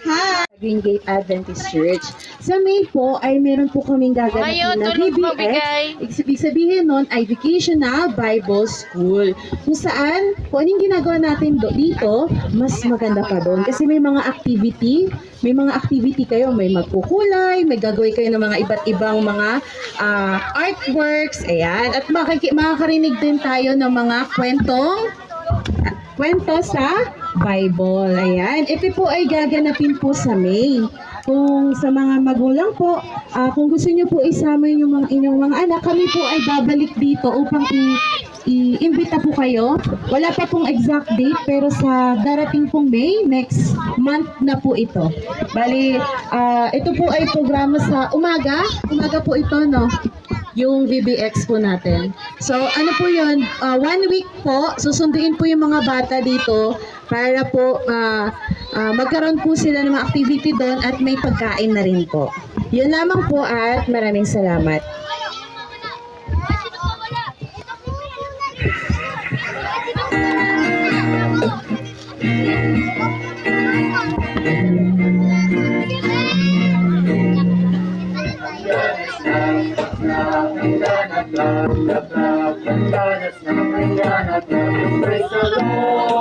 Hi! Green Gate Adventist Church. Sa May po ay meron po kaming gaganapin na VBS. Ibig sabihin nun ay Vocational Bible School. Kung saan, kung anong ginagawa natin dito, mas maganda pa doon. Kasi may mga activity kayo. May magkukulay, may gagawin kayo ng mga iba't ibang mga artworks. Ayan. At makakarinig din tayo ng mga kwento sa Bible. Ayan. Ito po ay gaganapin po sa May. Kung sa mga magulang po, kung gusto niyo po isama yung inyong mga anak, kami po ay babalik dito upang i-imbita po kayo. Wala pa pong exact date, pero sa darating pong May, next month na po ito. Bali, ito po ay programa sa umaga. Umaga po ito, no? Yung VBX po natin. So, ano po yun? 1 week po, susunduin po yung mga bata dito para po magkaroon po sila ng mga activity doon at may pagkain na rin po. Yun lamang po at maraming salamat. Praise the Lord.